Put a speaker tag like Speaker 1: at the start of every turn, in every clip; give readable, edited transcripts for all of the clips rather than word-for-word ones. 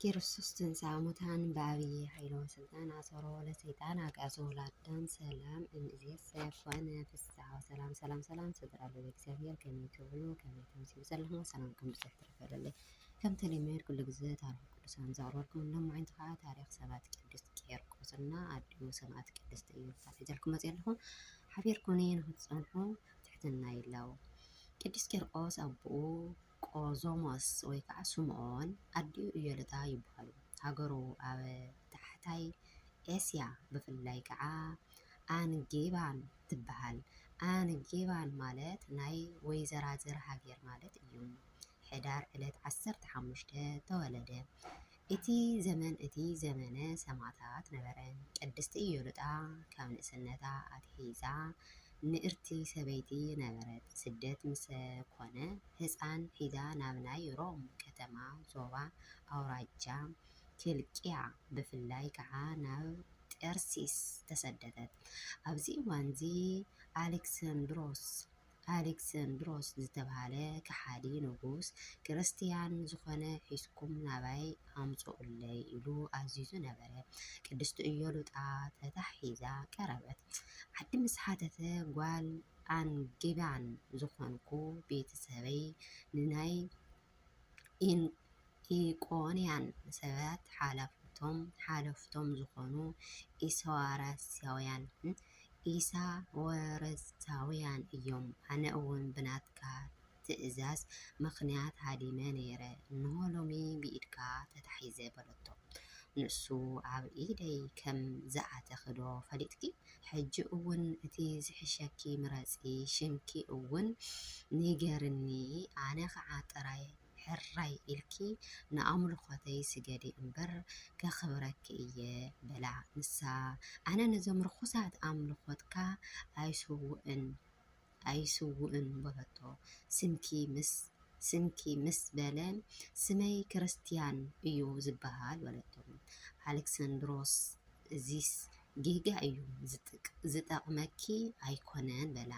Speaker 1: ክርስቶስ ትንሣኤ ሙታን በአብይ ኃይሎ ስልጣን አሰሮ ለሰይጣን አጋዞ ለአዳም ሰላም እምይእዜሰ ኮነ ፍስሐ ሰላም ሰላም ሰላም ስድራለ እግዚአብሔር ከመይ ትብሉ ከመይ ተምሲሉ ዘለኹም ሰላም ከምጽሕ ትረፈለለይ ከም ተለመድ ኩሉ ግዜ ታሪክ ቅዱሳን ዘቕርበልኩም ሎማዓንቲ ከዓ ታሪክ ሰባት ቅድስት ቄርቆስና ኣዲኡ ሰማዕት ቅድስቲ ኢዮብ ሒዘልኩም መፅእ ኣለኹ ሓቢርኩኒ ንክትፀንሑ ትሕትና ይላው ቅዱስ ቄርቆስ ኣቦኡ ቆዞሞስ ወይ ከዓ ስምዖን ኣዲኡ ኢዮልጣ ይበሃሉ ሃገሩ ኣብ ታሕታይ ኤስያ ብፍላይ ከዓ ኣንጌባን ትበሃል ኣንጌባን ማለት ናይ ወይዘራዝር ሃገር ማለት እዩ ሕዳር ዕለት 15 ተወለደ እቲ ዘመነ ሰማዕታት ነበረ ቅድስቲ ኢዮልጣ ካብ ንእስነታ ኣትሒዛ ንእርቲ ሰበይቲ ነበረት ስደት ምስ ኮነ ህፃን ሒዛ ናብ ናይ ሮም ከተማ ዞባ ኣውራጃ ኪልቅያ ብፍላይ ከዓ ናብ ጠርሲስ ተሰደደት ኣብዚ እዋን እዚ ኣሌክሳንድሮስ ዝተባሃለ ከሓዲ ንጉስ ክርስቲያን ዝኾነ ሒዝኩም ናባይ ኣምፅኡለይ ኢሉ ኣዚዙ ነበረ ቅድስቲ ኢዮልጣ ተታሒዛ ቀረበት ዓዲ ምስ ሓተተ ጓል ኣንጌባን ዝኾንኩ ቤተሰበይ ንናይ ኢቆንያን ሰባት ሓለፍቶም ዝኾኑ ኢሳወረሳውያን እዮም ኣነ እውን ብናትካ ትእዛዝ ምክንያት ሃዲመ ነይረ እንሆ ሎሚ ብኢድካ ተታሒዘ በለቶ ንሱ ኣብ ኢደይ ከም ዝኣተኽዶ ፈሊጥኪ ሕጂ እውን እቲ ዝሕሸኪ ምረፂ ሽምኪ እውን ንገርኒ ኣነ ከዓ ጥራይ ሕራይ ኢልኪ ንኣምልኾተይ ስገዲ እምበር ከኽብረኪ እየ በላ ንሳ ኣነ ነዞም ርኩሳት ኣምልኾትካ ኣይስውእን በለቶ ስምኪ ምስ በለ ስመይ ክርስቲያን እዩ ዝበሃል በለቶ ኣሌክሳንድሮስ እዚስ ጌጋ እዩ ዝጠቕመኪ ኣይኮነን በላ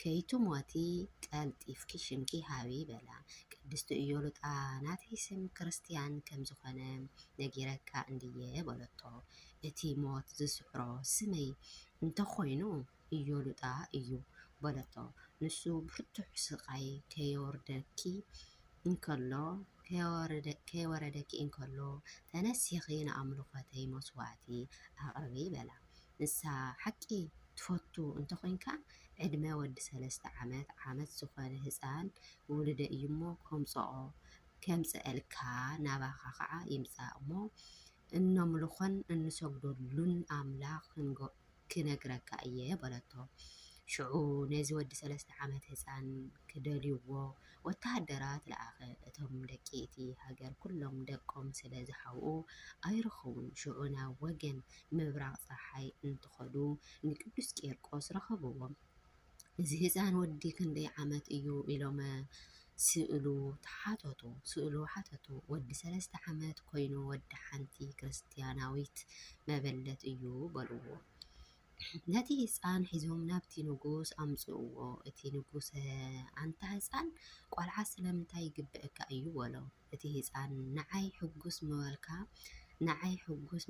Speaker 1: ከይትሞቲ ቀልጢፍኪ ሽምኪ ሃቢ በላ ቅድስቲ ኢዮልጣ ናተይ ስም ክርስቲያን ከም ዝኾነ ነጊረካ እንድየ በለቶ እቲ ሞት ዝስዕሮ ስመይ እንተኾይኑ ኢዮልጣ እዩ በለቶ ንሱ ብርቱዕ ስቃይ ከየወረደኪ እንከሎ ተነሲኺ ንኣምልኾተይ መስዋዕቲ ኣቕርቢ በላ ንሳ ሓቂ ትፈቱ እንተኮይንካ ዕድመ ወዲ 3 ዓመት ዝኾነ ህፃን ውልደ እዩ እሞ ከምፅአልካ ናባኻ ከዓ ይምፃእ እሞ እነምልኾን እንሰግደሉን ኣምላኽ ክነግረካ እየ በለቶ ሽዑ ነዚ ወዲ 3 ዓመት ህፃን ክደልይዎ ወታሃደራት ለኣኸ እቶም ደቂ እቲ ሃገር ኩሎም ደቆም ስለ ዝሓውኡ ኣይረኸቡን ሽዑ ናብ ወገን ምብራቕ ፀሓይ እንትኸዱ ንቅዱስ ቄርቆስ ረኸብዎም እዚ ህፃን ወዲ ክንደይ ዓመት እዩ ኢሎም ስእሉ ሓተቱ ወዲ 3 ዓመት ኮይኑ ወዲ ሓንቲ ክርስቲያናዊት መበለት እዩ በልዎ ነቲ ህፃን ሒዞም ናብቲ ንጉስ ኣምፅእዎ እቲ ንጉስ ኣንታ ህፃን ቆልዓ ስለምንታይ ይግብአካ እዩ በሎ እቲ ህፃን ንዓይ ሕጉስ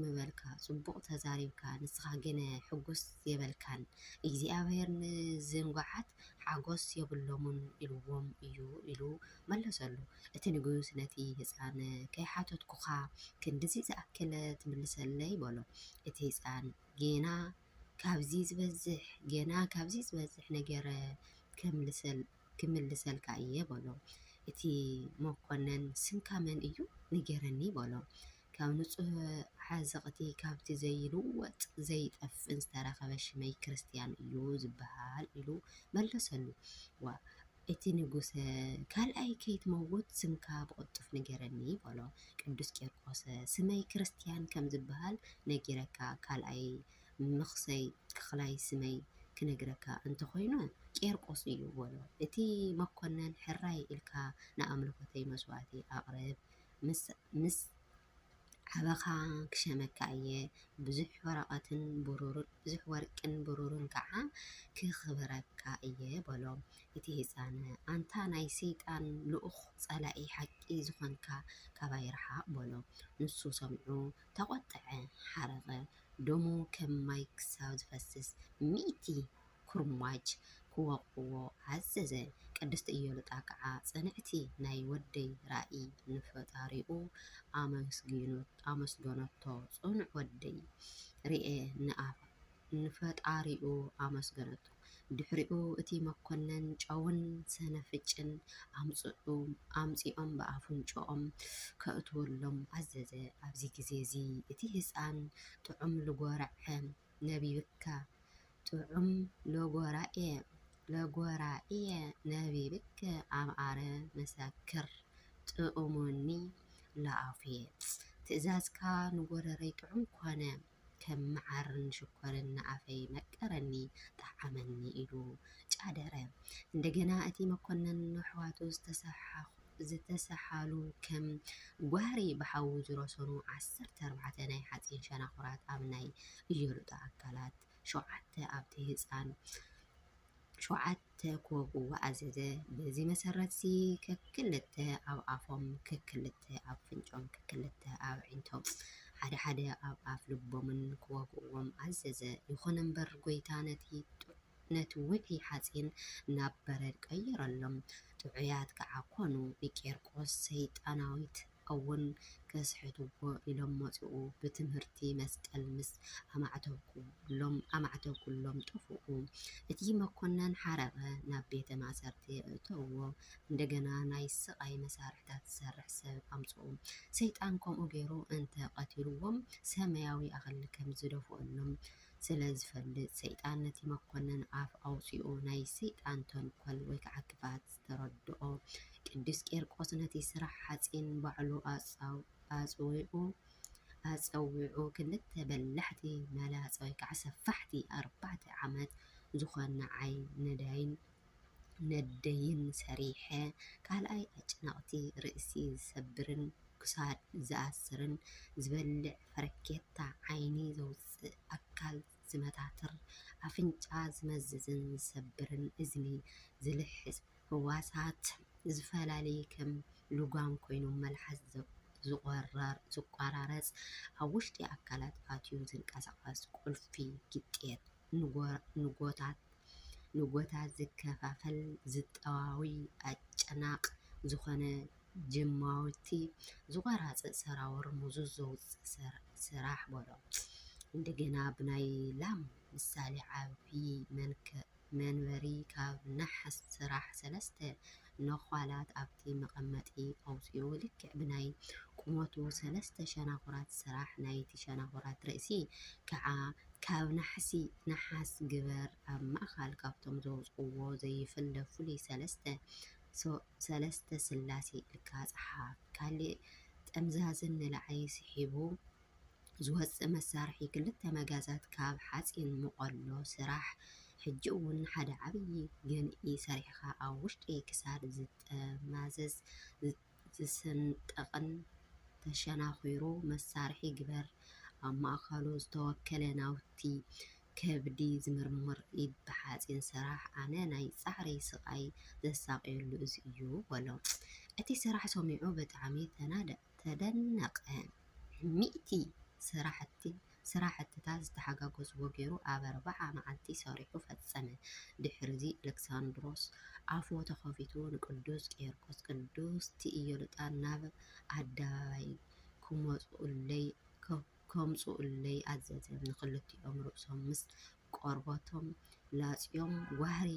Speaker 1: ምበልካ ፅቡቕ ተዛሪብካ ንስኻ ግን ሕጉስ የበልካን እግዚኣብሔር ንዝንጓዓት ሓጎስ የብሎምን ኢልዎም እዩ ኢሉ መለሰሉ እቲ ንጉስ ነቲ ህፃን ከይሓተትኩኻ ክንድዚ ዝኣክለ ትምልሰለይ በሎ እቲ ህፃን ጌና ካብዚ ዝበዝሕ ነገር ክምልሰልካ እየ በሎ እቲ መኮነን ስንካ መን እዩ ንገረኒ በሎ ካብ ንጹህ ሓዘቕቲ ካብቲ ዘይልወጥ ዘይጠፍን ዝተረኸበ ሽመይ ክርስቲያን እዩ ዝበሃል ኢሉ መለሰሉ እቲ ንጉስ ካልኣይ ከይትመውት ስምካ ብቕጡፍ ንገረኒ በሎ ቅዱስ ቄርቆስ ስመይ ክርስቲያን ከም ዝበሃል ነጊረካ ካልኣይ ምኽሰይ ክኽላይ ስመይ ክነግረካ እንተኾይኑ ቄርቆስ እዩ በሎ እቲ መኮነን ሕራይ ኢልካ ንኣምልኾተይ መስዋዕቲ ኣቕርብ ዓበኻ ክሸመካ እየ ብዙሕ ወርቅን ብሩርን ከዓ ክኽብረካ እየ በሎ። እቲ ህፃን ኣንታ ናይ ሰይጣን ልኡኽ ጸላኢ ሓቂ ዝኾንካ ካባይ ርሓቕ በሎ። ንሱ ሰሚዑ ተቖጥዐ፣ ሓረቐ፣ ደሙ ከም ማይ ክሳብ ዝፈስስ 100 ኩርማጅ ክወቕዎ ኣዘዘ። ቅድስቲ ኢዮልጣ ከዓ ጽንዕቲ ናይ ወደይ ራእይ ንፈጣሪኡ ኣመስገነቶ። ጽኑዕ ወደይ ርኤ ንፈጣሪኡ ኣመስገነቶ። ድሕሪኡ እቲ መኮነን ጨውን ሰነፍጭን ኣምፂኦም ብኣፍንጭኦም ከእትወሎም ኣዘዘ። ኣብዚ ግዜ እዚ እቲ ህፃን ጥዑም ልጎራዐ ነቢብካ ጥዑም ለጎራእየ ነቢብከ ኣምዓረ መሰክር ጥዑሙኒ ለኣፍየ። ትእዛዝካ ንጎረረይ ጥዑም ኮነ ከም መዓርን ሽኮርን ንኣፈይ መቀረኒ ጣዓመኒ ኢሉ ጫደረ። እንደገና እቲ መኮነን ኣሕዋቱ ዝተሰሓሉ ከም ጓህሪ ብሓዊ ዝረሰኑ 14 ናይ ሓፂን ሸናኽራት ኣብ ናይ ኢዮልጣ ኣካላት 7 ኣብቲ ህፃን 7 ክወግኡ ኣዘዘ። በዚ መሰረት ከክልተ ኣብ ኣፎም ከክልተ ኣብ ኣፍንጮም ከክልተ ኣብ ኣዒንቶም ሓደ ሓደ ኣብ ኣፍ ልቦምን ክወግእዎም ኣዘዘ። ይኹን እምበር ጎይታ ነቲ ውዑይ ሓፂን ናብ በረድ ቀይረሎም። ጥዑያት ከዓ ኮኑ። ንቄርቆስ ሰይጣናዊት እውን ከስሕትዎ ኢሎም መፂኡ። ብትምህርቲ መስቀል ምስ ኣማዕተብኩሎም ጠፍኡ። እቲ መኮነን ሓረቐ፣ ናብ ቤተ ማእሰርቲ እተውዎ። እንደገና ናይ ስቃይ መሳርሕታት ዝሰርሕ ሰብ ኣምፅኡ። ሰይጣን ከምኡ ገይሩ እንተቀቲልዎም ሰማያዊ ኣኽሊ ከም ዝደፍአሎም ስለ ዝፈልጥ ሰይጣን ነቲ መኮነን ኣፍ ኣውፂኡ ናይ ሰይጣን ተንኮል ወይ ከዓ ክፋት ዝተረድኦ። ቅዱስ ቄርቆስ ነቲ ስራሕ ሓፂን ባዕሉ ኣፀዊዑ ክልተ በላሕቲ መላፀ ወይ ከዓ ሰፋሕቲ 4 ዓመት ዝኾነ ዓይ ነደይን ሰሪሐ። ካልኣይ ኣጭናቕቲ ርእሲ ዝሰብርን ክሳድ ዝኣስርን ዝበልዕ ፈርኬታ ዓይኒ ዘውፅእ ኣካል ዝመታትር ኣፍንጫ ዝመዝዝን ዝሰብርን እዝኒ ዝልሕስ ህዋሳት ዝተፈላለየ ከም ልጓም ኮይኑ መልሓስ ዝቆራረፅ ኣብ ውሽጢ ኣካላት ኣትዩ ዝንቀሳቐስ ቁልፊ ግጤት ንጎታት ዝከፋፈል ዝጠዋዊ ኣጨናቕ ዝኾነ ጅማውቲ ዝቆራፅእ ሰራወር ሙዙዝ ዘውፅእ ስራሕ በሎ። እንደገና ብናይ ላም ምሳሌ ዓብይ መንበሪ ካብ ናሓስ ስራሕ 3 ነዃላት ኣብቲ መቐመጢ ኣውፂኡ። ልክዕ ብናይ ቁመቱ 3 ሸናኽራት ስራሕ ናይቲ ሸናኽራት ርእሲ ከዓ ካብ ነሓስ ግበር። ኣብ ማእኸል ካብቶም ዘውፅዎ ዘይፍለ ፍሉይ 3 ስላሴ ኢልካ ፀሓፍ። ካልእ ጠምዛዝን ንላዕሊ ስሒቡ ዝወፅእ መሳርሒ 2 መጋዛት ካብ ሓፂን መቆሎ ስራሕ። ሕጂ እውን ሓደ ዓብይ ገንኢ ሰሪሕካ ኣብ ውሽጢ ክሳድ ዝጠማዘዝ ዝስንጠቕን ተሸናኺሩ መሳርሒ ግበር። ኣብ ማእኸሉ ዝተወከለ ናውቲ ከብዲ ዝምርምር ኢድ ብሓፂን ስራሕ። ኣነ ናይ ፃዕሪ ስቃይ ዘሳቀየሉ እዚ እዩ በሎ። እቲ ስራሕ ሰሚዑ ብጣዕሚ ተደነቐ። 100 ስራሕትታት ዝተሓጋገዝዎ ገይሩ ኣብ 40 መዓልቲ ሰሪሑ ፈፀመ። ድሕሪዚ ኤሌክሳንድሮስ ኣፉ ተኸፊቱ ንቅዱስ ቄርቆስ ቅድስቲ ኢዮልጣ ናብ ኣደባባይ ከምፅኡለይ ኣዘዘ። ንክልቲኦም ርእሶም ምስ ቆርበቶም ላፅዮም ጓህሪ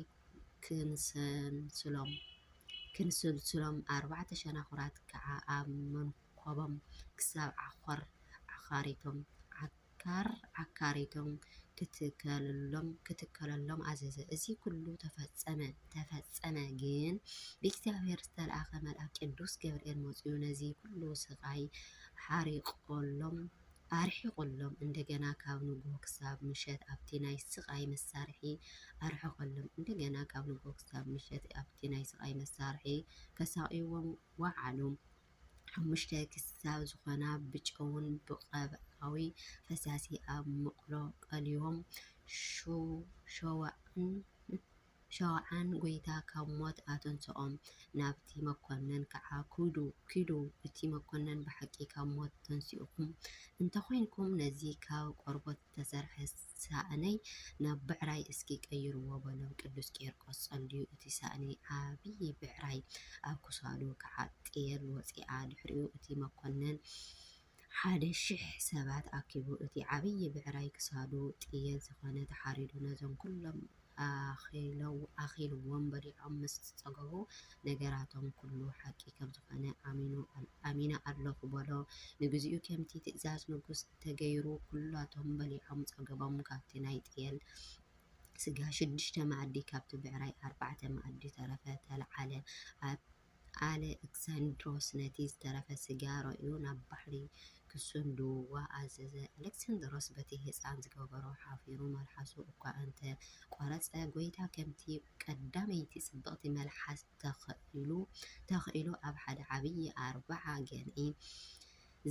Speaker 1: ክንስልስሎም 4 ሸናኽራት ከዓ ኣብ መንኮቦም ክሳብ ዓኾር ዓካሪቶም ክትከለሎም ኣዘዘ። እዚ ኩሉ ተፈፀመ ግን ብእግዚኣብሔር ዝተልኣኸ መልኣክ ቅዱስ ገብርኤል መፂኡ ነዚ ኩሉ ስቃይ ኣርሒቆሎም። እንደገና ካብ ንጉሆ ክሳብ ምሸት ኣብቲ ናይ ስቃይ መሳርሒ ኣርሐቆሎም። እንደገና ካብ ንጉሆ ክሳብ ምሸት ኣብቲ ናይ ስቃይ መሳርሒ ከሳቂይዎም ዋዕሉ። ሓሙሽተ ክሳብ ዝኾና ብጨውን ብቐብኣዊ ፈሳሲ ኣብ መቕሎ ቀሊዮም ሸውዓን ጎይታ ካብ ሞት ኣተንስኦም ናብቲ መኮነን ከዓ ኪዱ እቲ መኮነን ብሓቂ ካብ ሞት ተንሲኡኩም እንተኮይንኩም ነዚ ካብ ቆርበት ዝተሰርሐ ሳእነይ ናብ ብዕራይ እስኪ ቀይርዎ በሎም። ቅዱስ ቄርቆስ ጸልዩ እቲ ሳእነይ ዓብይ ብዕራይ ኣብ ክሳዱ ከዓ ጤል ወፂኣ ድሕሪኡ እቲ መኮነን 1,000 ሰባት ኣኪቡ እቲ ዓብይ ብዕራይ ክሳዱ ጤል ዝኾነ ተሓሪዱ ነዞም ኩሎም ኣኺልዎም በሊዖም ምስ ፀገቡ ነገራቶም ኩሉ ሓቂ ከም ዝኾነ ኣሚነ ኣለኹ በሎ። ንግዚኡ ከምቲ ትእዛዝ ንጉስ ተገይሩ ኩላቶም በሊዖም ፀገቦም። ካብቲ ናይ ጤል ስጋ 6 መኣዲ ካብቲ ብዕራይ 4 መኣዲ ተረፈ ተለዓለ። ኣሌክሳንድሮስ ነቲ ዝተረፈ ስጋ ርኢዩ ናብ ባሕሪ ክሰድድዎ ኣዘዘ። ኣሌክሳንድሮስ በቲ ህፃን ዝገበሮ ሓፊሩ መልሓሱ እኳ እንተ ቆረፀ ጎይታ ከምቲ ቀዳመይቲ ጽብቕቲ መልሓስ ተኽኢሉ ኣብ ሓደ ዓብይ 40 ገንኢ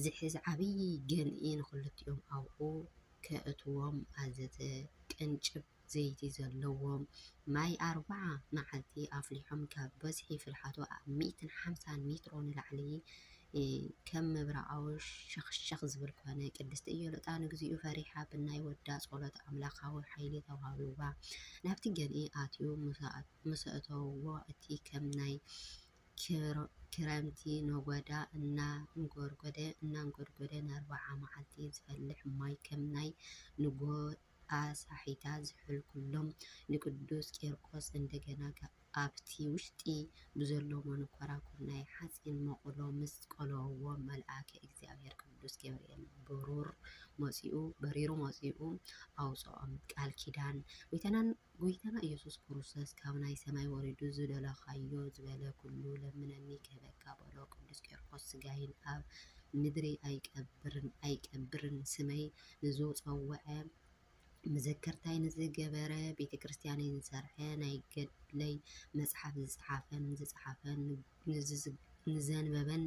Speaker 1: ዝሕዝ ዓብይ ገንኢ ንክልቲኦም ኣብኡ ከእትዎም ኣዘዘ። ቅንጭብ ዘይቲ ዘለዎ ማይ 40 መዓልቲ ኣፍሊሖም ካብ በዝሒ ፍልሓቱ ኣብ 150 ሜትሮ ንላዕሊ ከም ምብራቃዊ ሸኽሸኽ ዝብል ኮነ። ቅድስቲ ኢዮልጣ ንግዚኡ ፈሪሓ ብናይ ወዳ ጸሎት ኣምላኻዊ ሓይሊ ተዋሂብዋ ናብቲ ገንኢ ኣትዩ ምስእተዎ እቲ ከም ናይ ክረምቲ ነጎዳ እናንጎድጎደ ን40 መዓልቲ ዝፈልሕ ማይ ከም ናይ ንጎኣሳሒታ ዝሕል ኩሎም ንቅዱስ ቄርቆስ እንደገና ኣብቲ ውሽጢ ብዘሎ መንኮራኩር ናይ ሓፂን መቑሎ ምስ ቆለዎ መልአከ እግዚአብሔር ቅዱስ ገብርኤል በሪሩ መፂኡ ኣውፅኦም። ቃል ኪዳን ጎይታና ኢየሱስ ክርስቶስ ካብ ናይ ሰማይ ወሪዱ ዝደለኻዮ ዝበለ ኩሉ ለምነኒ ክህበካ በሎ። ቅዱስ ቄርቆስ ስጋይን ኣብ ምድሪ ኣይቀብርን ስመይ ንዝፀውዐ መዘከርታይ ንዝገበረ ቤተ ክርስቲያነይ ንሰርሐ ናይ ገድለይ መፅሓፍ ዝፀሓፈን ንዘንበበን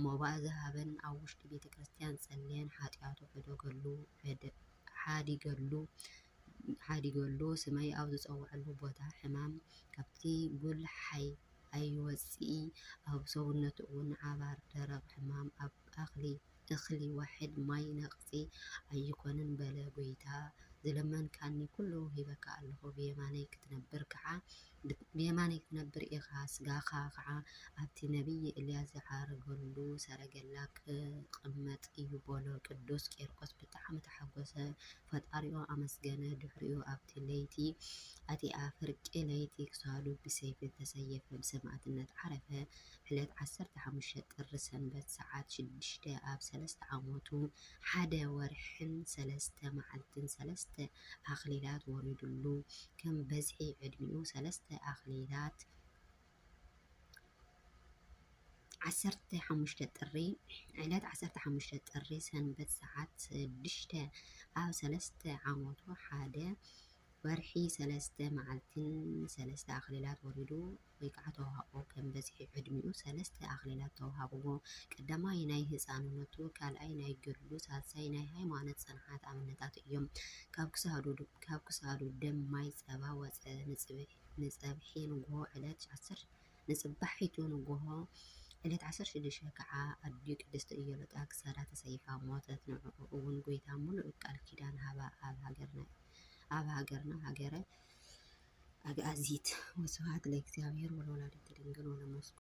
Speaker 1: መባእ ዝሃበን ኣብ ውሽጢ ቤተ ክርስቲያን ፀልየን ሓጢኣቱ ሓዲገሉ ስመይ ኣብ ዝፀውዐሉ ቦታ ሕማም ካብቲ ጉልሓይ ኣይወፅኢ ኣብ ሰውነቱ እውን ዓባር ደረቕ ሕማም ኣብ እኽሊ ዋሕድ ማይ ነቕፂ ኣይኮነን በለ። ጎይታ ዝለመንካኒ ኩሉ ሂበካ ኣለኹ። ብየማነይ ክትነብር ኢኻ ስጋኻ ከዓ ኣብቲ ነቢይ ኤልያስ ዝዓረገሉ ሰረገላ ክቕመጥ እዩ በሎ። ቅዱስ ቄርቆስ ብጣዕሚ ተሓጎሰ፣ ፈጣሪኡ ኣመስገነ። ድሕሪኡ ኣብቲ ለይቲ ኣቲኣ ፍርቂ ለይቲ ክሳዱ ብሰይፊ ተሰየፈ ብሰማዕትነት ዓረፈ። ዕለት 15 ጥሪ ሰንበት ሰዓት 6 ኣብ 3 ዓመቱ 1 ወርሕን 3 መዓልትን 3 ኣኽሊላት ወሪዱሉ። ከም በዝሒ ዕድሚኡ 3 ኣኽሊላት 15 ጥሪ ዕለት 15 ጥሪ ሰንበት ሰዓት 6 ኣብ 3 ዓመቱ 1 ወርሒ 3 መዓልትን 3 ኣኽሊላት ወሪዱ ወይ ከዓ ተዋህቦ። ከም በዝሒ ዕድሚኡ 3 ኣኽሊላት ተዋሃብዎ። ቀዳማይ ናይ ህፃንነቱ፣ ካልኣይ ናይ ገድሉ፣ ሳልሳይ ናይ ሃይማኖት ፅንዓት ኣብነታት እዮም። ካብ ክሳዱ ደም ማይ ጸባ ወፀ። ንፀብሒ ንግሆ ንፅባሒቱ ንግሆ ዕለት 16 ከዓ ኣድዩ ቅድስቲ ኢዮልጣ ክሳዳ ተሰይፋ ሞተት። ንዕኡ እውን ጎይታ ሙሉእ ቃል ኪዳን ሃባ ኣብ ሃገርና ሃገረ ኣግኣዚት። ወስብሐት ለእግዚአብሔር ወለወላዲቱ ድንግል ወለመስቀሉ